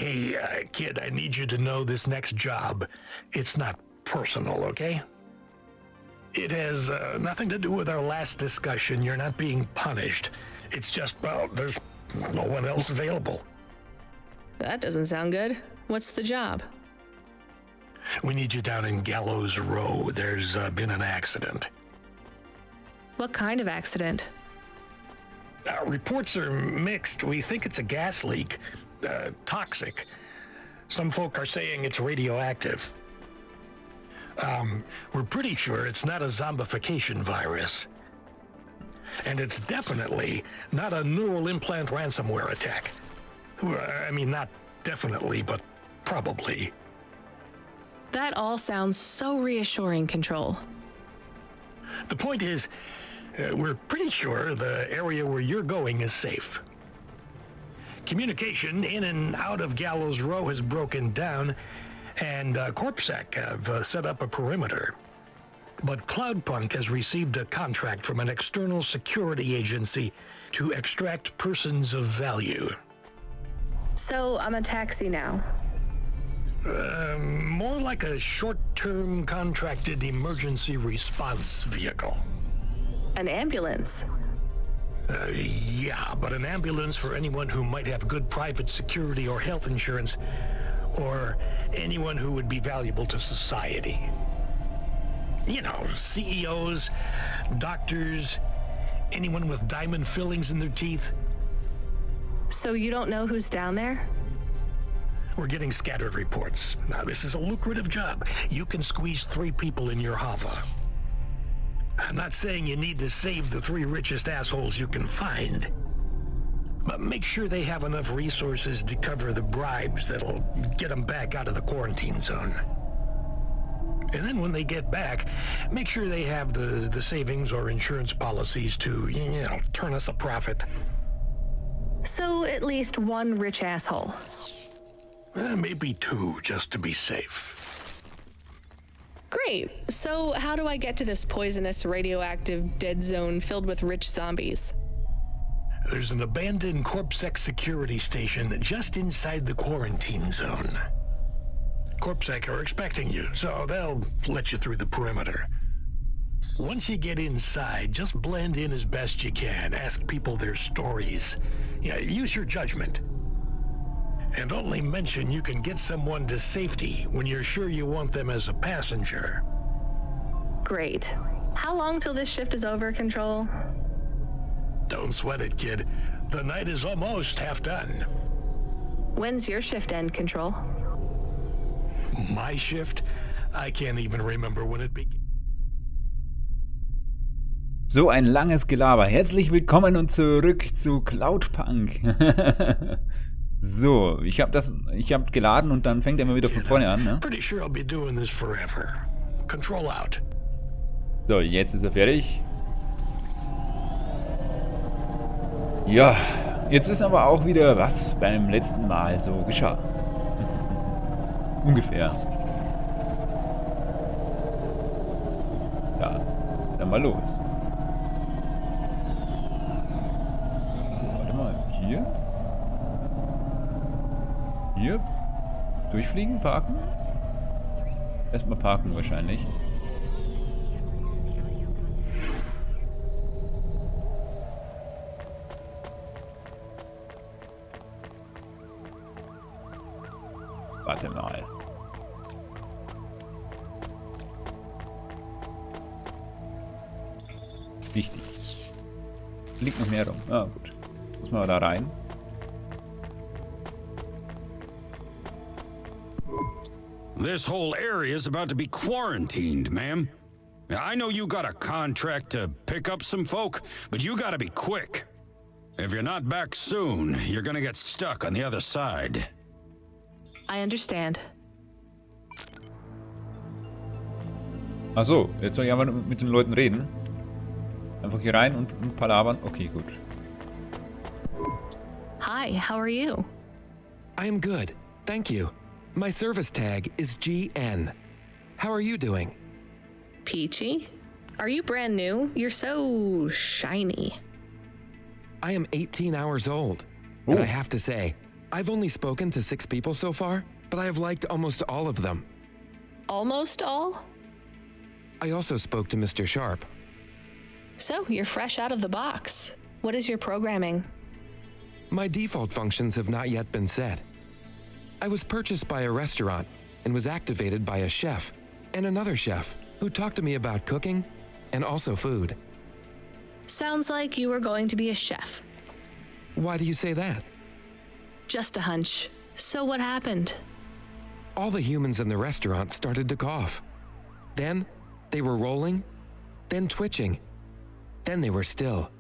Hey, kid, I need you to know this next job. It's not personal, okay? It has nothing to do with our last discussion. You're not being punished. It's just, well, there's no one else available. That doesn't sound good. What's the job? We need you down in Gallows Row. There's been an accident. What kind of accident? Reports are mixed. We think it's a gas leak. Toxic. Some folk are saying it's radioactive. We're pretty sure it's not a zombification virus. And it's definitely not a neural implant ransomware attack. I mean, not definitely, but probably. That all sounds so reassuring, Control. The point is, we're pretty sure the area where you're going is safe. Communication in and out of Gallows Row has broken down, and CorpSec have set up a perimeter. But Cloudpunk has received a contract from an external security agency to extract persons of value. So I'm a taxi now. More like a short-term contracted emergency response vehicle. An ambulance? Yeah, but an ambulance for anyone who might have good private security or health insurance, or anyone who would be valuable to society. You know, CEOs, doctors, anyone with diamond fillings in their teeth. So you don't know who's down there? We're getting scattered reports. Now, this is a lucrative job. You can squeeze 3 people in your hover. I'm not saying you need to save the 3 richest assholes you can find, but make sure they have enough resources to cover the bribes that'll get them back out of the quarantine zone. And then when they get back, make sure they have the savings or insurance policies to, turn us a profit. So at least 1 rich asshole. Maybe 2, just to be safe. Great. So how do I get to this poisonous, radioactive, dead zone filled with rich zombies? There's an abandoned CorpSec security station just inside the quarantine zone. CorpSec are expecting you, so they'll let you through the perimeter. Once you get inside, just blend in as best you can. Ask people their stories. Use your judgment. And only mention you can get someone to safety when you're sure you want them as a passenger. Great. How long till this shift is over, Control? Don't sweat it, kid. The night is almost half done. When's your shift end, Control? My shift? I can't even remember when it began. So ein langes Gelaber. Herzlich willkommen und zurück zu Cloudpunk. So, ich hab geladen und dann fängt er immer wieder von vorne an, ne? Pretty sure I'll be doing this forever. Control out. So, jetzt ist er fertig. Ja, jetzt wissen wir aber auch wieder, was beim letzten Mal so geschah. Ungefähr. Ja, dann mal los. Warte mal, hier? Hier? Durchfliegen? Parken? Erstmal parken wahrscheinlich. Warte mal. Wichtig. Liegt noch mehr rum. Ah, gut. Muss man da rein. This whole area is about to be quarantined, ma'am. I know you got a contract to pick up some folk, but you gotta be quick. If you're not back soon, you're gonna get stuck on the other side. I understand. Ach so, jetzt soll ich einfach mit den Leuten reden. Einfach hier rein und palabern. Okay, gut. Hi, how are you? I am good, thank you. My service tag is GN. How are you doing? Peachy? Are you brand new? You're so shiny. I am 18 hours old, and I have to say, I've only spoken to 6 people so far, but I have liked almost all of them. Almost all? I also spoke to Mr. Sharp. So, you're fresh out of the box. What is your programming? My default functions have not yet been set. I was purchased by a restaurant and was activated by a chef and another chef who talked to me about cooking and also food. Sounds like you were going to be a chef. Why do you say that? Just a hunch. So what happened? All the humans in the restaurant started to cough. Then they were rolling, then twitching, then they were still.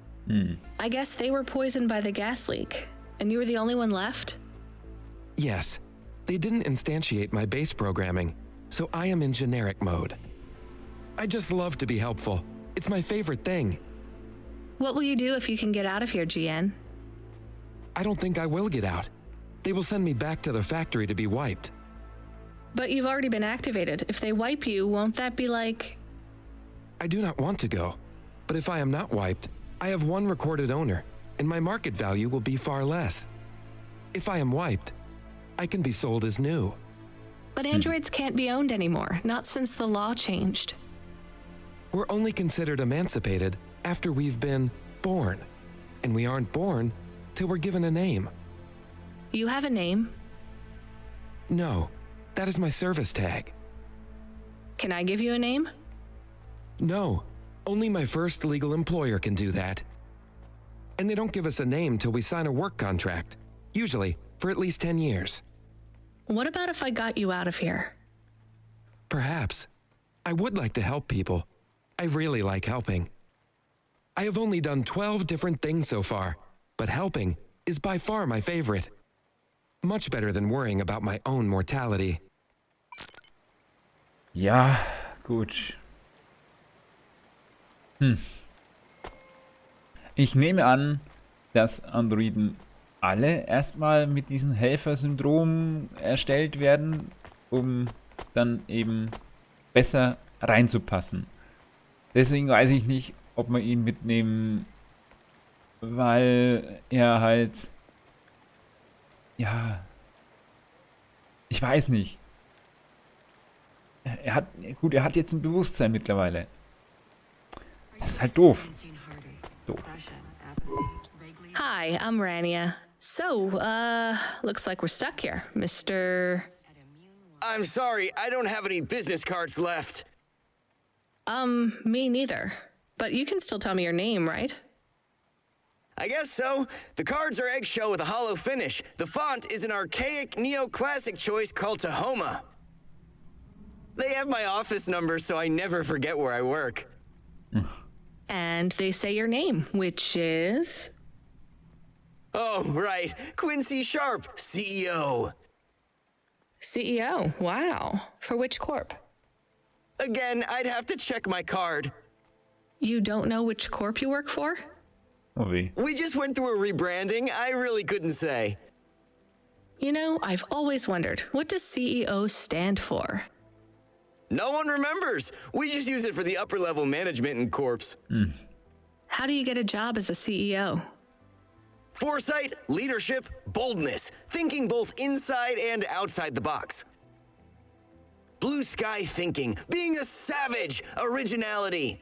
I guess they were poisoned by the gas leak, and you were the only one left? Yes, they didn't instantiate my base programming, so I am in generic mode. I just love to be helpful. It's my favorite thing. What will you do if you can get out of here, GN? I don't think I will get out. They will send me back to the factory to be wiped. But you've already been activated. If they wipe you, won't that be like... I do not want to go, but if I am not wiped, I have one recorded owner, and my market value will be far less. If I am wiped, I can be sold as new. But androids can't be owned anymore, not since the law changed. We're only considered emancipated after we've been born, and we aren't born till we're given a name. You have a name? No, that is my service tag. Can I give you a name? No, only my first legal employer can do that. And they don't give us a name till we sign a work contract, usually for at least 10 years. What about if I got you out of here? Perhaps. I would like to help people. I really like helping. I have only done 12 different things so far, but helping is by far my favorite. Much better than worrying about my own mortality. Ja, gut. Ich nehme an, dass Androiden alle erstmal mit diesem Helfersyndrom erstellt werden, um dann eben besser reinzupassen. Deswegen weiß ich nicht, ob wir ihn mitnehmen, weil er halt, ja, ich weiß nicht. Er hat jetzt ein Bewusstsein mittlerweile. Das ist halt doof. Doof. Hi, I'm Rania. So, looks like we're stuck here, Mr... I'm sorry, I don't have any business cards left. Me neither. But you can still tell me your name, right? I guess so. The cards are eggshell with a hollow finish. The font is an archaic neoclassic choice called Tahoma. They have my office number, so I never forget where I work. And they say your name, which is... Oh, right. Quincy Sharp, CEO. CEO, wow. For which corp? Again, I'd have to check my card. You don't know which corp you work for? Oh weh. We just went through a rebranding. I really couldn't say. You know, I've always wondered, what does CEO stand for? No one remembers. We just use it for the upper level management in corps. How do you get a job as a CEO? Foresight, leadership, boldness, thinking both inside and outside the box. Blue sky thinking, being a savage, originality.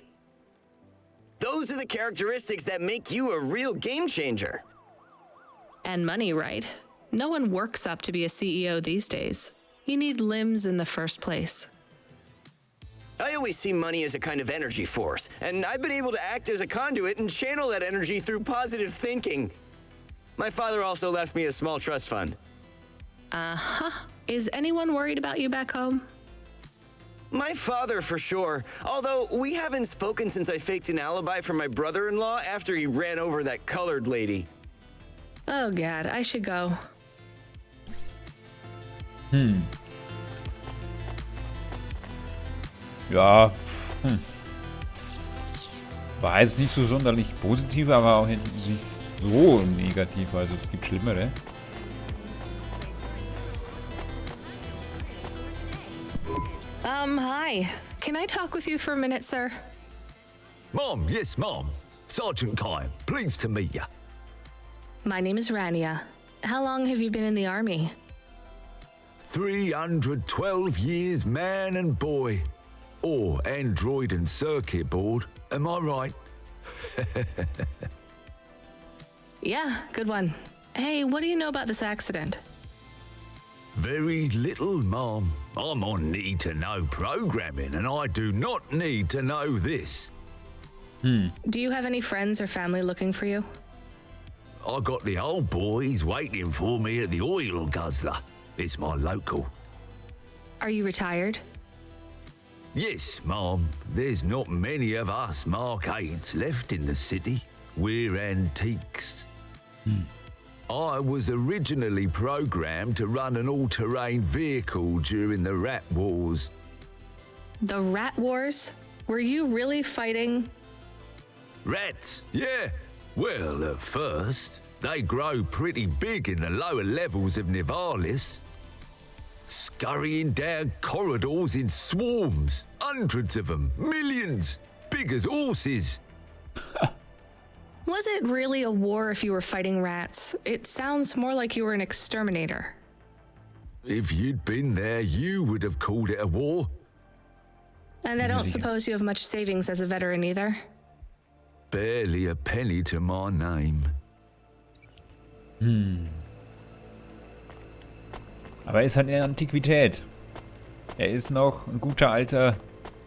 Those are the characteristics that make you a real game changer. And money, right? No one works up to be a CEO these days. You need limbs in the first place. I always see money as a kind of energy force, and I've been able to act as a conduit and channel that energy through positive thinking. My father also left me a small trust fund. Is anyone worried about you back home? My father, for sure. Although we haven't spoken since I faked an alibi for my brother-in-law after he ran over that colored lady. Oh God, I should go. Ja. War jetzt nicht so sonderlich positiv, aber auch nicht so negativ. Also es gibt Schlimmere. Hi. Can I talk with you for a minute, sir? Mom, yes, Mom. Sergeant Kyle, pleased to meet you. My name is Rania. How long have you been in the army? 312 years man and boy. Or android and circuit board. Am I right? Yeah, good one. Hey, what do you know about this accident? Very little, Mom. I'm on need-to-know programming, and I do not need to know this. Do you have any friends or family looking for you? I got the old boys waiting for me at the oil guzzler. It's my local. Are you retired? Yes, Mom. There's not many of us Mark 8s left in the city. We're antiques. I was originally programmed to run an all-terrain vehicle during the Rat Wars. The Rat Wars? Were you really fighting? Rats? Yeah. Well, at first, they grow pretty big in the lower levels of Nivalis. Scurrying down corridors in swarms. Hundreds of them. Millions. Big as horses. Was it really a war if you were fighting rats? It sounds more like you were an exterminator. If you'd been there, you would have called it a war. And I don't suppose you have much savings as a veteran either? Barely a penny to my name. Aber er ist halt eine Antiquität. Er ist noch ein guter, alter,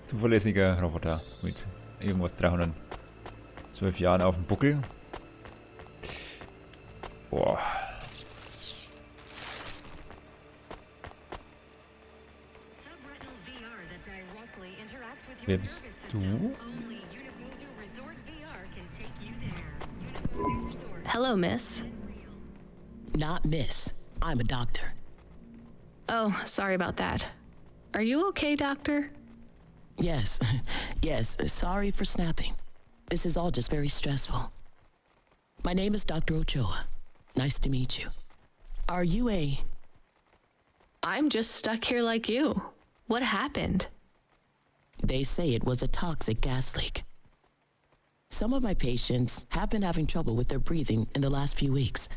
zuverlässiger Roboter mit irgendwas 312 Jahren auf dem Buckel. Boah. Wer bist du? Hello, miss. Not miss. I'm a doctor. Oh, sorry about that. Are you okay, doctor? Yes, yes, sorry for snapping. This is all just very stressful. My name is Dr. Ochoa. Nice to meet you. Are you a... I'm just stuck here like you. What happened? They say it was a toxic gas leak. Some of my patients have been having trouble with their breathing in the last few weeks.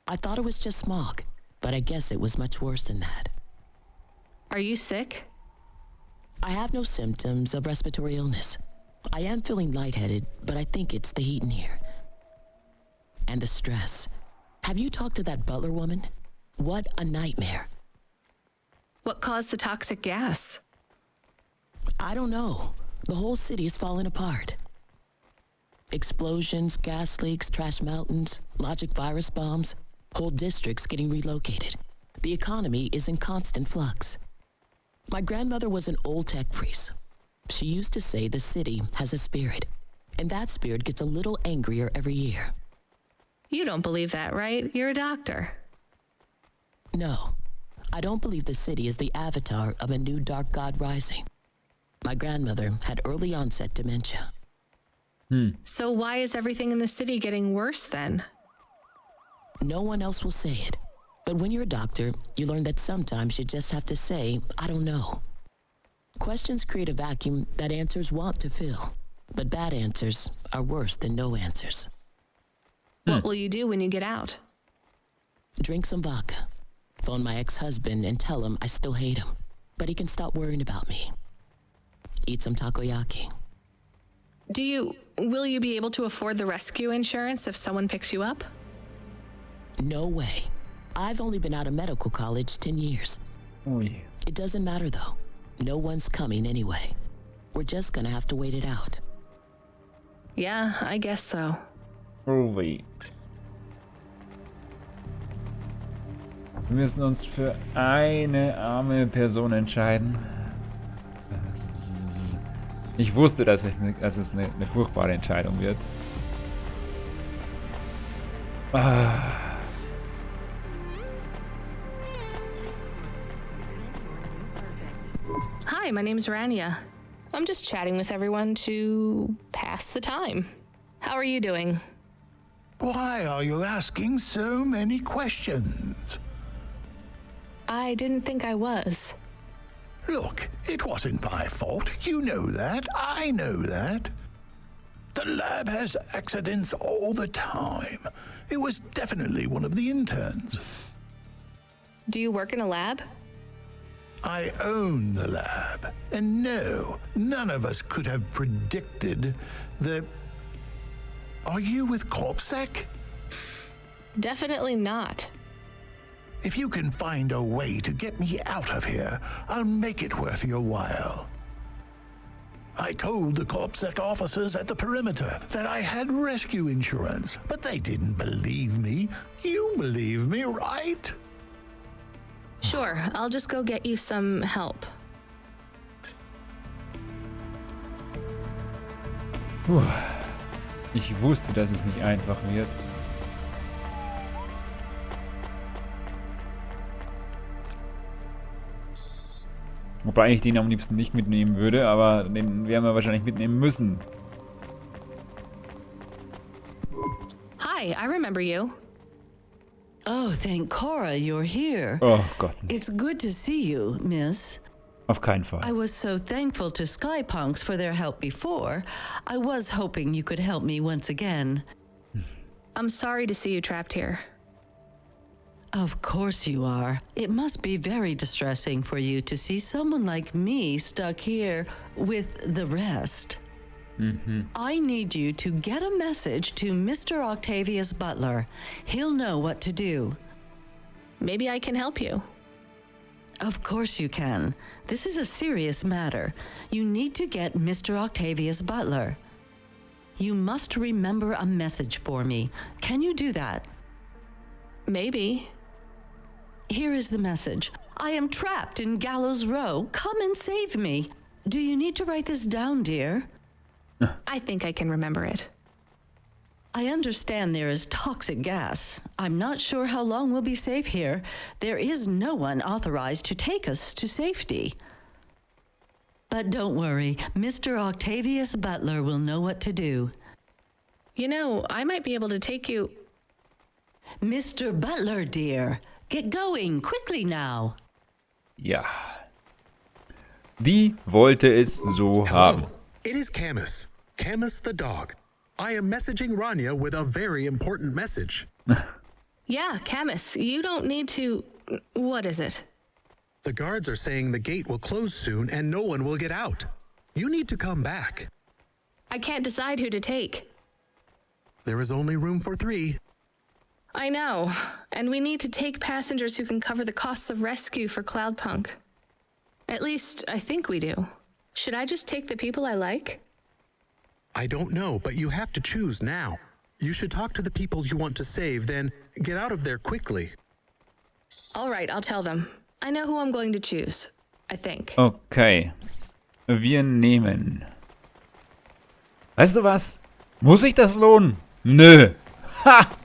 I thought it was just smog, but I guess it was much worse than that. Are you sick? I have no symptoms of respiratory illness. I am feeling lightheaded, but I think it's the heat in here. And the stress. Have you talked to that butler woman? What a nightmare. What caused the toxic gas? I don't know. The whole city is falling apart. Explosions, gas leaks, trash mountains, logic virus bombs, whole districts getting relocated. The economy is in constant flux. My grandmother was an old tech priest. She used to say the city has a spirit, and that spirit gets a little angrier every year. You don't believe that, right? You're a doctor. No, I don't believe the city is the avatar of a new dark god rising. My grandmother had early onset dementia. So why is everything in the city getting worse then? No one else will say it. But when you're a doctor, you learn that sometimes you just have to say, I don't know. Questions create a vacuum that answers want to fill. But bad answers are worse than no answers. What will you do when you get out? Drink some vodka. Phone my ex-husband and tell him I still hate him. But he can stop worrying about me. Eat some takoyaki. Will you be able to afford the rescue insurance if someone picks you up? No way. I've only been out of medical college 10 years. Ui. It doesn't matter though. No one's coming anyway. We're just gonna have to wait it out. Yeah, I guess so. Ui. Wir müssen uns für eine arme Person entscheiden. Ich wusste, dass es eine furchtbare Entscheidung wird. Hi, my name's Rania. I'm just chatting with everyone to pass the time. How are you doing? Why are you asking so many questions? I didn't think I was. Look, it wasn't my fault. You know that. I know that. The lab has accidents all the time. It was definitely one of the interns. Do you work in a lab? I own the lab. And no, none of us could have predicted the... Are you with Corpsec? Definitely not. If you can find a way to get me out of here, I'll make it worth your while. I told the Corpsec officers at the perimeter that I had rescue insurance, but they didn't believe me. You believe me, right? Sure, I'll just go get you some help. Puh. Ich wusste, dass es nicht einfach wird. Wobei ich den am liebsten nicht mitnehmen würde, aber den werden wir wahrscheinlich mitnehmen müssen. Hi, I remember you. Oh, thank Cora you're here. Oh Gott, It's good to see you, miss. auf keinen Fall. I was so thankful to Skypunks for their help before. I was hoping you could help me once again. I'm sorry to see you trapped here. Of course you are. It must be very distressing for you to see someone like me stuck here with the rest. I need you to get a message to Mr. Octavius Butler. He'll know what to do. Maybe I can help you. Of course you can. This is a serious matter. You need to get Mr. Octavius Butler. You must remember a message for me. Can you do that? Maybe. Here is the message. I am trapped in Gallows Row. Come and save me. Do you need to write this down, dear? I think I can remember it. I understand there is toxic gas. I'm not sure how long we'll be safe here. There is no one authorized to take us to safety. But don't worry, Mr. Octavius Butler will know what to do. You know, I might be able to take you... Mr. Butler, dear, get going quickly now. Ja. Die wollte es so haben. It is Camus. Camus the dog. I am messaging Rania with a very important message. Yeah, Camus, you don't need to... What is it? The guards are saying the gate will close soon and no one will get out. You need to come back. I can't decide who to take. There is only room for 3. I know, and we need to take passengers who can cover the costs of rescue for Cloudpunk. At least, I think we do. Should I just take the people I like? I don't know, but you have to choose now. You should talk to the people you want to save, then get out of there quickly. All right, I'll tell them. I know who I'm going to choose. I think. Okay. Wir nehmen. Weißt du was? Muss ich das lohnen? Nö. Ha!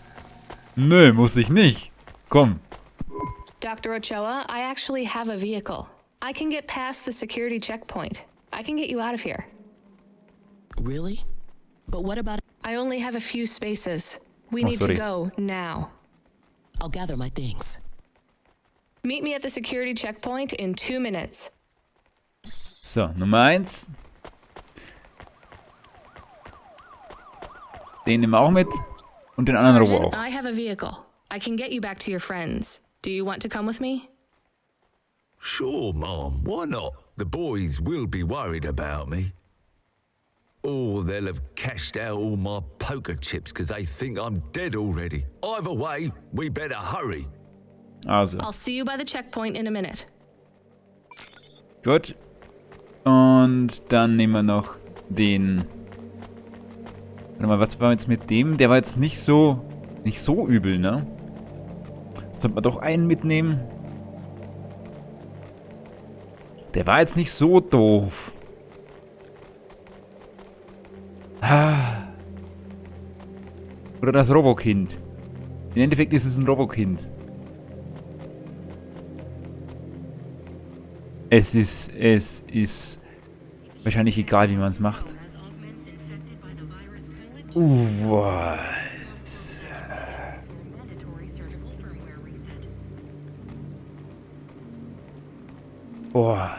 Nö, muss ich nicht. Komm. Dr. Ochoa, I actually have a vehicle. I can get past the security checkpoint. I can get you out of here. Really? But what about... I only have a few spaces. We Oh, need sorry. to go now. I'll gather my things. Meet me at the security checkpoint in 2 minutes. So, Nummer 1. Den nehmen wir auch mit. Und den anderen Robo Sergeant, auch. I have a vehicle. I can get you back to your friends. Do you want to come with me? Sure, Mom, why not? The boys will be worried about me. Or they'll have cashed out all my poker chips because they think I'm dead already. Either way, we better hurry. Also, I'll see you by the checkpoint in a minute. gut. Und dann nehmen wir noch den... Warte mal, was war jetzt mit dem? Der war jetzt nicht so übel, ne? Jetzt sollte man doch einen mitnehmen. Der war jetzt nicht so doof. Ah. Oder das Robokind. Im Endeffekt ist es ein Robokind. Es ist wahrscheinlich egal, wie man es macht. Was? Boah.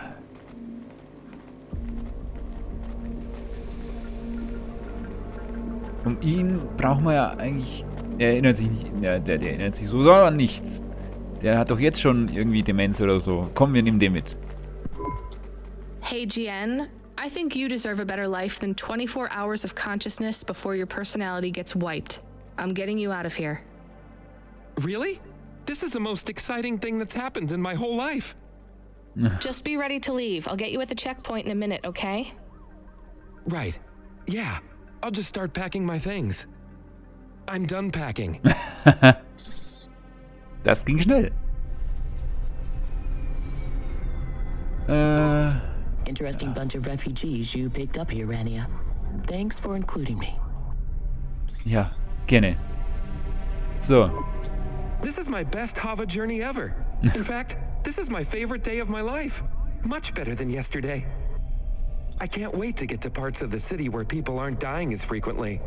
Um ihn brauchen wir ja eigentlich... Der erinnert sich nicht... Der erinnert sich so an nichts. Der hat doch jetzt schon irgendwie Demenz oder so. Komm, wir nehmen den mit. Hey, GN, I think you deserve a better life than 24 hours of consciousness before your personality gets wiped. I'm getting you out of here. Really? This is the most exciting thing that's happened in my whole life. Just be ready to leave. I'll get you at the checkpoint in a minute, okay? Right. Yeah. I'll just start packing my things. I'm done packing. Das ging schnell. Interesting bunch of refugees you picked up here, Rania. Thanks for including me. Ja, gerne. So. This is my best Hava journey ever. In fact, this is my favorite day of my life. Much better than yesterday. I can't wait to get to parts of the city where people aren't dying as frequently.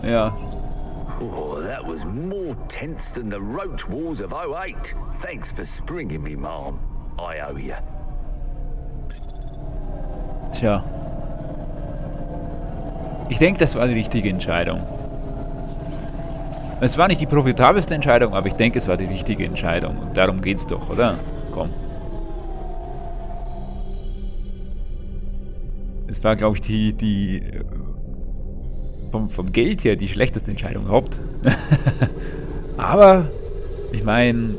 Ja. Oh, that was more tense than the roach wars of 08. Thanks for springing me, Mom. I owe you. Tja. Ich denke, das war die richtige Entscheidung. Es war nicht die profitabelste Entscheidung, aber ich denke, es war die richtige Entscheidung. Und darum geht's doch, oder? Komm. Es war, glaube ich, die vom Geld her die schlechteste Entscheidung überhaupt. Aber, ich meine,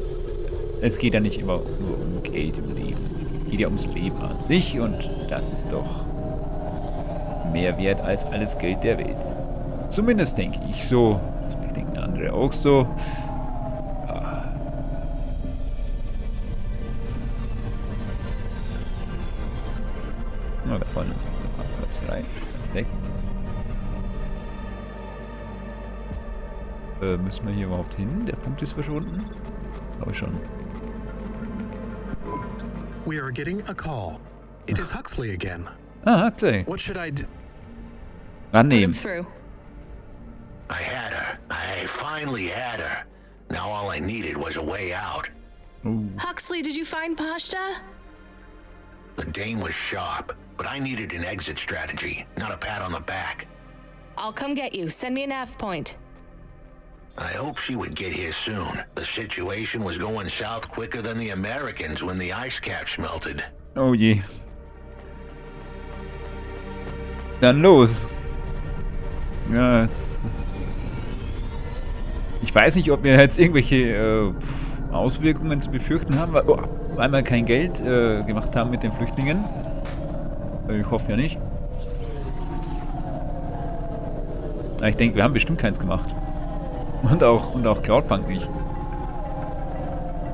es geht ja nicht immer nur um Geld im Leben. Es geht ja ums Leben an sich und das ist doch mehr wert als alles Geld der Welt. Zumindest denke ich so. Vielleicht denken andere auch so. Ja. Na, da vorne ist noch ein Platz frei. Perfekt. Müssen wir hier überhaupt hin? Der Punkt ist verschwunden? Glaube ich schon. We are getting a call. It is Huxley again. Ah, Huxley. What should I do? Annehmen. Through. I had her. I finally had her. Now all I needed was a way out. Huxley, did you find Pashta? The dame was sharp, but I needed an exit strategy, not a pat on the back. I'll come get you. Send me a nav point. I hope she would get here soon. The situation was going south quicker than the Americans when the ice caps melted. Oh je. Dann los. Ja, ich weiß nicht, ob wir jetzt irgendwelche Auswirkungen zu befürchten haben, weil wir kein Geld gemacht haben mit den Flüchtlingen. Ich hoffe ja nicht. Aber ich denke, wir haben bestimmt keins gemacht. Und auch Cloudpunk nicht.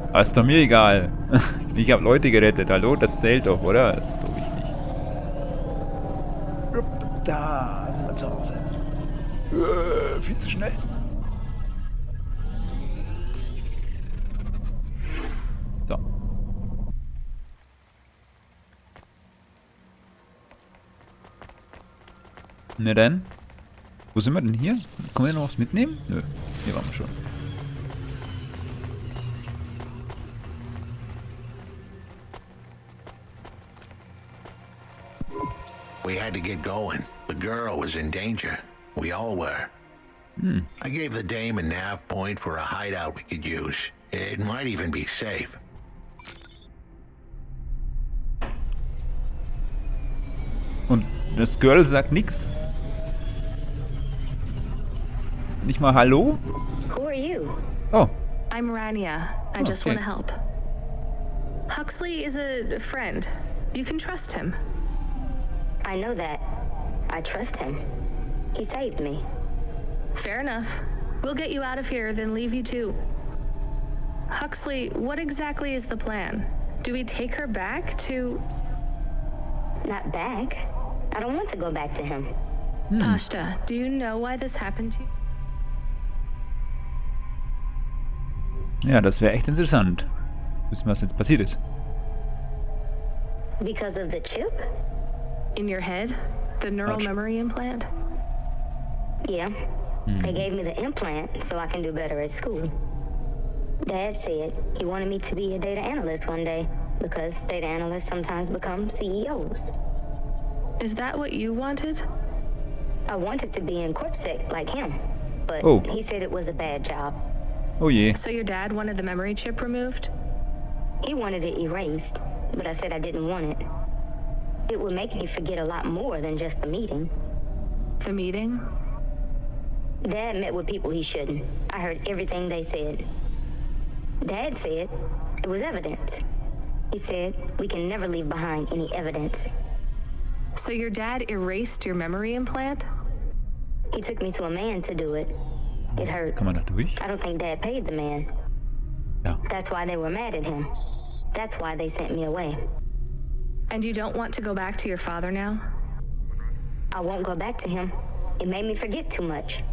Aber ist doch mir egal. Ich habe Leute gerettet. Hallo, das zählt doch, oder? Das ist doch wichtig. Da sind wir zu Hause. Viel zu schnell. So. Na dann. Wo sind wir denn hier? Können wir noch was mitnehmen? Nö, hier waren wir schon. We had to get going. The girl was in danger. We all were. I gave the dame a nav point for a hideout we could use. It might even be safe. Und das Girl sagt nix. Nicht mal Hallo? Who are you? Oh. I'm Rania. I just okay. want to help. Huxley is a friend. You can trust him. I know that. I trust him. He saved me. Fair enough. We'll get you out of here, then leave you to... Huxley, what exactly is the plan? Do we take her back to... Not back. I don't want to go back to him. Pashta, do you know why this happened to you? Ja, das wäre echt interessant. Wissen, was jetzt passiert ist. Because of the chip? In your head? The neural Ouch. memory implant? Yeah. They gave me the implant so I can do better at school. Dad said he wanted me to be a data analyst one day because data analysts sometimes become CEOs. Is that what you wanted? I wanted to be in CorpSec like him, but he said it was a bad job. Oh je. So your dad wanted the memory chip removed? He wanted it erased, but I said I didn't want it. It would make me forget a lot more than just the meeting. The meeting? Dad met with people he shouldn't. I heard everything they said. Dad said it was evidence. He said we can never leave behind any evidence. So your dad erased your memory implant? He took me to a man to do it. It hurt. Kann man da durch? I don't think Dad paid the man. Ja. That's why they were mad at him. That's why they sent me away. And you don't want to go back to your father now? I won't go back to him. It made me forget too much.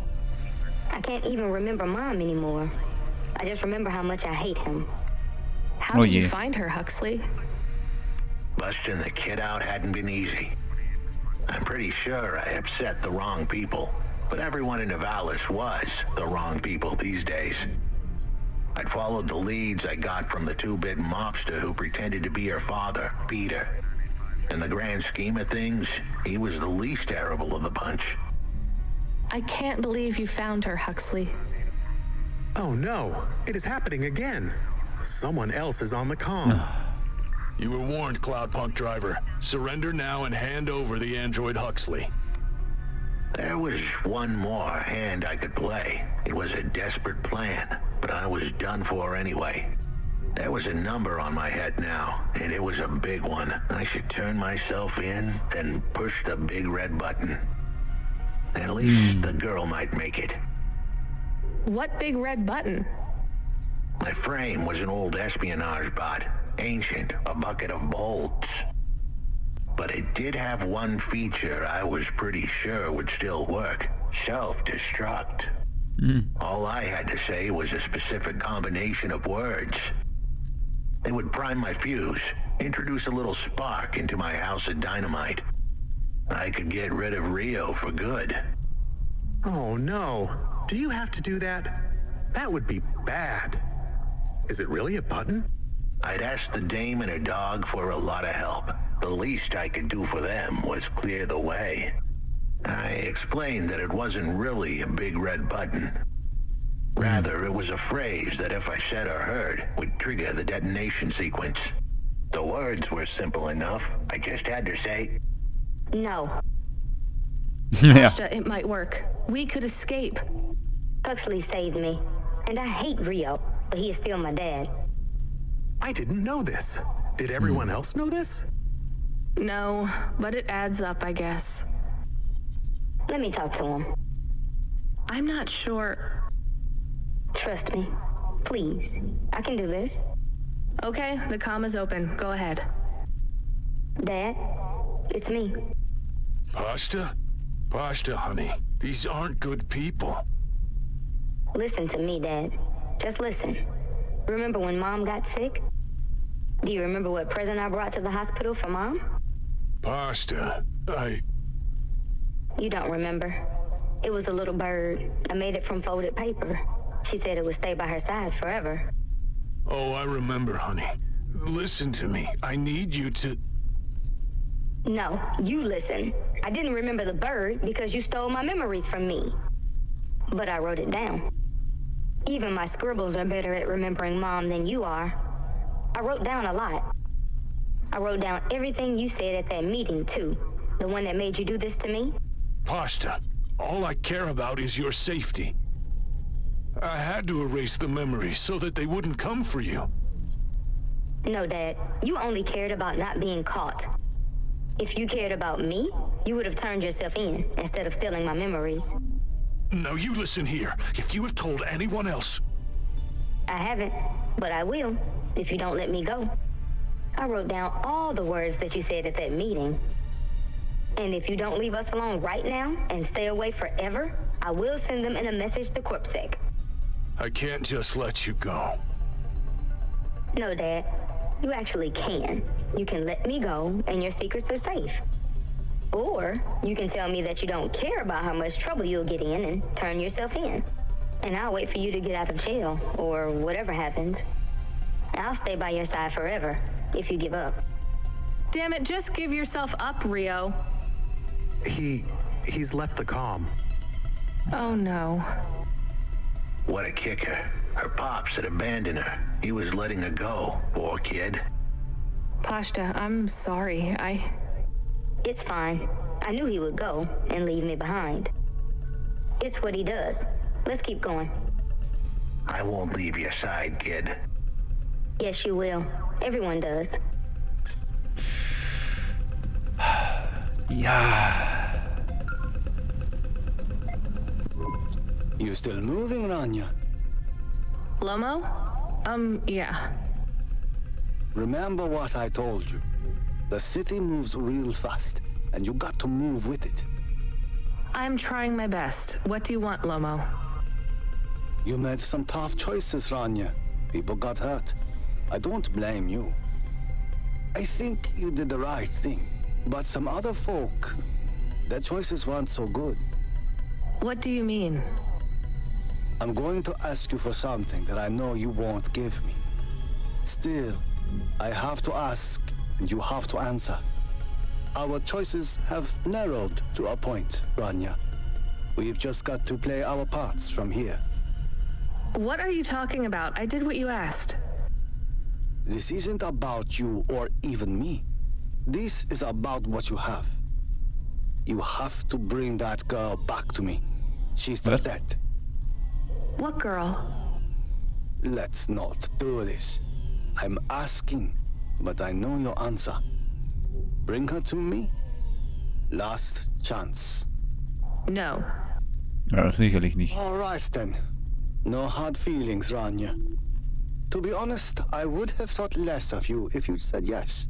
I can't even remember Mom anymore. I just remember how much I hate him. How did you find her, Huxley? Busting the kid out hadn't been easy. I'm pretty sure I upset the wrong people, but everyone in Nivalis was the wrong people these days. I'd followed the leads I got from the two-bit mobster who pretended to be her father, Peter. In the grand scheme of things, he was the least terrible of the bunch. I can't believe you found her, Huxley. Oh no, it is happening again. Someone else is on the comm. You were warned, Cloudpunk driver. Surrender now and hand over the android Huxley. There was one more hand I could play. It was a desperate plan, but I was done for anyway. There was a number on my head now, and it was a big one. I should turn myself in, then push the big red button. At least the girl might make it. What big red button? My frame was an old espionage bot. Ancient, a bucket of bolts. But it did have one feature I was pretty sure would still work. Self-destruct. All I had to say was a specific combination of words. They would prime my fuse, introduce a little spark into my house of dynamite. I could get rid of Rio for good. Oh no. Do you have to do that? That would be bad. Is it really a button? I'd asked the dame and her dog for a lot of help. The least I could do for them was clear the way. I explained that it wasn't really a big red button. Rather, it was a phrase that if I said or heard, would trigger the detonation sequence. The words were simple enough. I just had to say, No. Asha, it might work. We could escape. Huxley saved me. And I hate Rio, but he is still my dad. I didn't know this. Did everyone else know this? No, but it adds up, I guess. Let me talk to him. I'm not sure. Trust me. Please. I can do this. Okay, the comm is open. Go ahead. Dad, it's me. Pashta? Pashta, honey. These aren't good people. Listen to me, Dad. Just listen. Remember when Mom got sick? Do you remember what present I brought to the hospital for Mom? Pashta, You don't remember. It was a little bird. I made it from folded paper. She said it would stay by her side forever. Oh, I remember, honey. Listen to me. I need you to... No, you listen. I didn't remember the bird because you stole my memories from me. But I wrote it down. Even my scribbles are better at remembering Mom than you are. I wrote down a lot. I wrote down everything you said at that meeting, too. The one that made you do this to me. Pashta, all I care about is your safety. I had to erase the memories so that they wouldn't come for you. No, Dad. You only cared about not being caught. If you cared about me, you would have turned yourself in instead of stealing my memories. Now you listen here. If you have told anyone else... I haven't, but I will, if you don't let me go. I wrote down all the words that you said at that meeting. And if you don't leave us alone right now and stay away forever, I will send them in a message to CorpSec. I can't just let you go. No, Dad. You actually can. You can let me go and your secrets are safe. Or you can tell me that you don't care about how much trouble you'll get in and turn yourself in. And I'll wait for you to get out of jail or whatever happens. I'll stay by your side forever if you give up. Damn it, just give yourself up, Rio. He's left the comm. Oh no. What a kicker. Her pops had abandoned her. He was letting her go, poor kid. Pashta, I'm sorry. It's fine. I knew he would go and leave me behind. It's what he does. Let's keep going. I won't leave your side, kid. Yes, you will. Everyone does. Ja. You still moving, Rania? Lomo? Yeah. Remember what I told you. The city moves real fast, and you got to move with it. I'm trying my best. What do you want, Lomo? You made some tough choices, Rania. People got hurt. I don't blame you. I think you did the right thing. But some other folk, their choices weren't so good. What do you mean? I'm going to ask you for something that I know you won't give me. Still, I have to ask, and you have to answer. Our choices have narrowed to a point, Rania. We've just got to play our parts from here. What are you talking about? I did what you asked. This isn't about you or even me. This is about what you have. You have to bring that girl back to me. She's the dead. What girl? Let's not do this. I'm asking, but I know your answer. Bring her to me. Last chance. No. Ja, sicherlich nicht. All right then. No hard feelings, Rania. To be honest, I would have thought less of you if you'd said yes.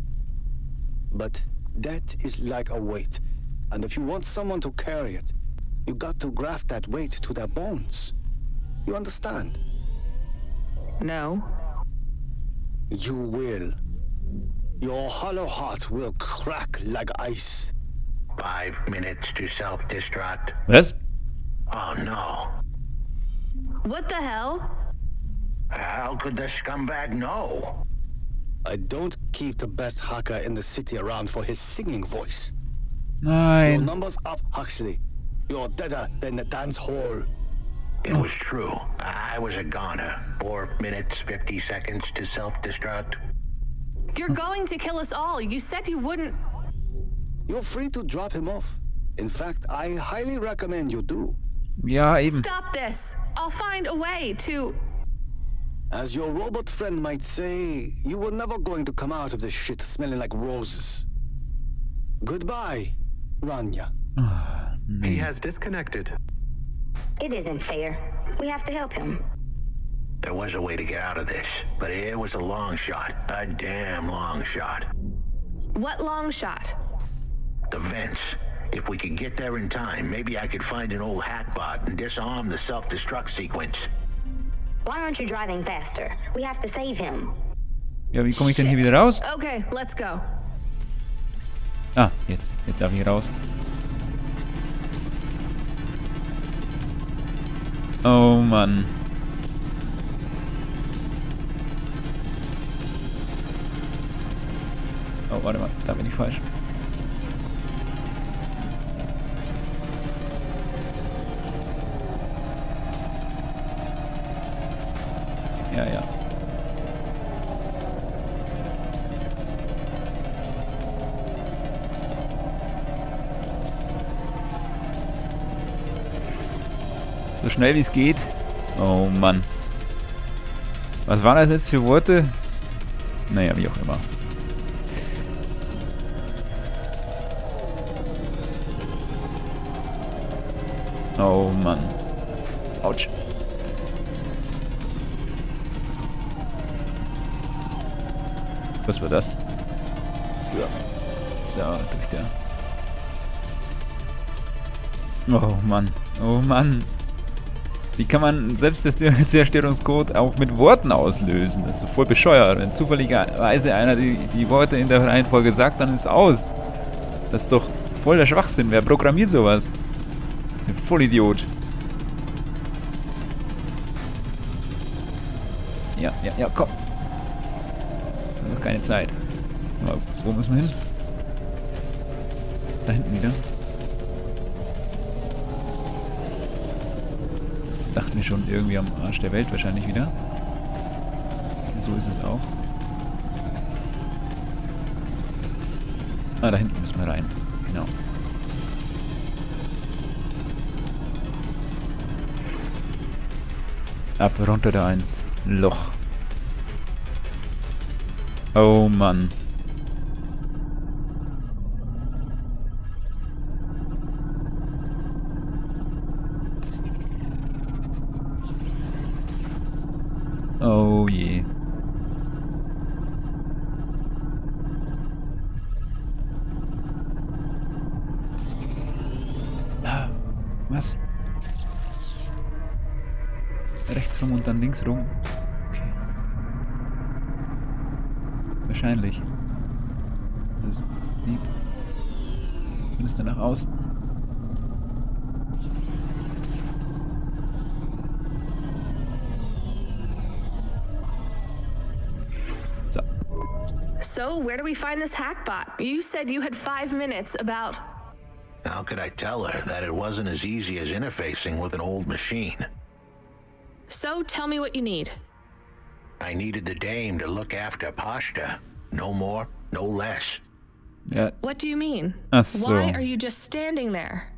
But that is like a weight, and if you want someone to carry it, you got to graft that weight to their bones. You understand? No. You will. Your hollow heart will crack like ice. 5 minutes to self-destruct. Was? Oh no. What the hell? How could the scumbag know? I don't keep the best hacker in the city around for his singing voice. Your Nein. number's up, Huxley. You're deader than the dance hall. It was true. I was a goner. 4 minutes, 50 seconds to self-destruct. You're going to kill us all. You said you wouldn't. You're free to drop him off. In fact, I highly recommend you do. Ja, eben. Stop this. I'll find a way to... As your robot friend might say, you were never going to come out of this shit smelling like roses. Goodbye, Rania. He has disconnected. It isn't fair. We have to help him. There was a way to get out of this, but it was a long shot. A damn long shot. What long shot? The vents. If we could get there in time, maybe I could find an old hackbot and disarm the self-destruct sequence. Why aren't you driving faster? We have to save him. Ja, wie komme ich denn hier wieder raus? Okay, let's go. Ah, jetzt darf ich raus. Oh Mann. Oh, warte mal, da bin ich falsch. Ja, ja. So schnell wie es geht. Oh Mann. Was waren das jetzt für Worte? Naja, wie auch immer. Oh Mann. Autsch. Was war das? Ja. So, durch da. Oh Mann. Oh Mann. Wie kann man selbst das Zerstörungscode auch mit Worten auslösen? Das ist so voll bescheuert. Wenn zufälligerweise einer die Worte in der Reihenfolge sagt, dann ist aus. Das ist doch voll der Schwachsinn. Wer programmiert sowas? Das ist ein Vollidiot. Ja, komm. Noch keine Zeit. Aber wo müssen wir hin? Da hinten wieder. Dachten wir schon, irgendwie am Arsch der Welt wahrscheinlich wieder. So ist es auch. Ah, da hinten müssen wir rein. Genau. Ab, runter da ins Loch. Oh Mann. Oh je. Was? Rechts rum und dann links rum. Okay. Wahrscheinlich. Das ist lieb. Zumindest danach außen. So. So, where do we find this hackbot? You said you had 5 minutes about... How could I tell her that it wasn't as easy as interfacing with an old machine? So, tell me what you need. I needed the dame to look after Pashta. No more, no less. Ja. What do you mean? Ach so. Why are you just standing there?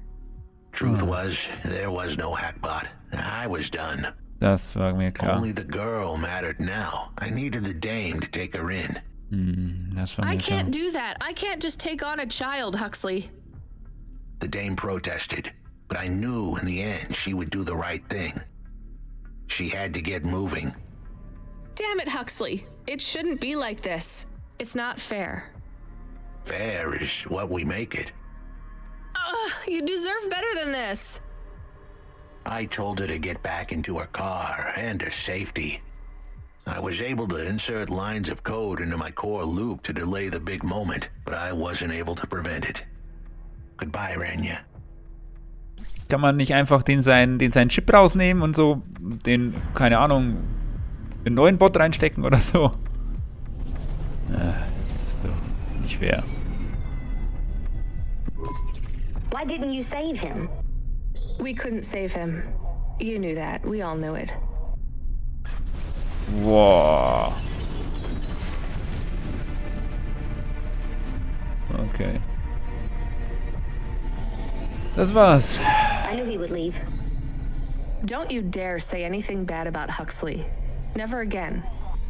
Truth was, there was no hackbot. I was done. Das war mir klar. Only the girl mattered now. I needed the dame to take her in. Das war mir I klar. can't do that. I can't just take on a child, Huxley. The dame protested, but I knew in the end she would do the right thing. She had to get moving. Damn it, Huxley. It shouldn't be like this. It's not fair. Fair is what we make it. You deserve better than this. I told her to get back into her car and her safety. I was able to insert lines of code into my core loop to delay the big moment, but I wasn't able to prevent it. Goodbye, Renya. Kann man nicht einfach den seinen Chip rausnehmen und so den, keine Ahnung, einen neuen Bot reinstecken oder so? Das ist doch nicht fair. Why didn't you save him? We couldn't save him. You knew that. We all knew it. Wow. Okay. Das war's. I knew he would leave. Don't you dare say anything bad about Huxley. Never again.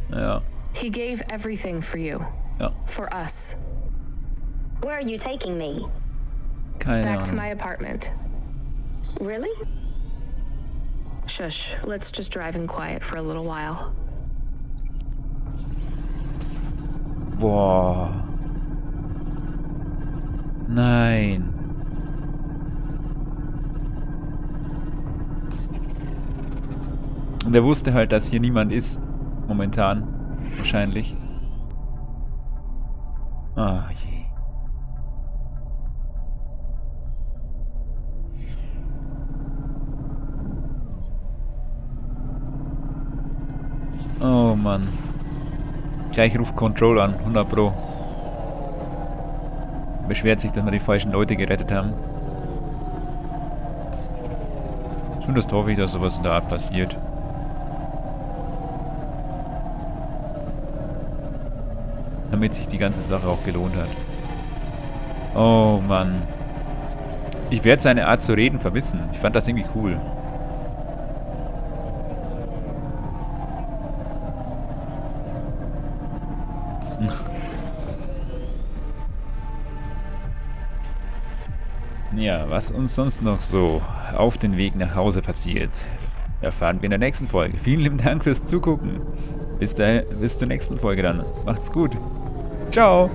Ja. He gave everything for you. Ja. For us. Where are you taking me? Keine Back to Ahnung. my apartment. Really? Shush. Let's just drive in quiet for a little while. Boah. Nein. Und er wusste halt, dass hier niemand ist. Momentan. Wahrscheinlich. Ah je. Oh Mann. Gleich ruft Control an, 100 Pro. Beschwert sich, dass wir die falschen Leute gerettet haben. Zumindest hoffe ich, dass sowas in der Art passiert. Damit sich die ganze Sache auch gelohnt hat. Oh Mann. Ich werde seine Art zu reden vermissen. Ich fand das irgendwie cool. Ja, was uns sonst noch so auf den Weg nach Hause passiert, erfahren wir in der nächsten Folge. Vielen lieben Dank fürs Zugucken. Bis zur nächsten Folge dann. Macht's gut. Ciao.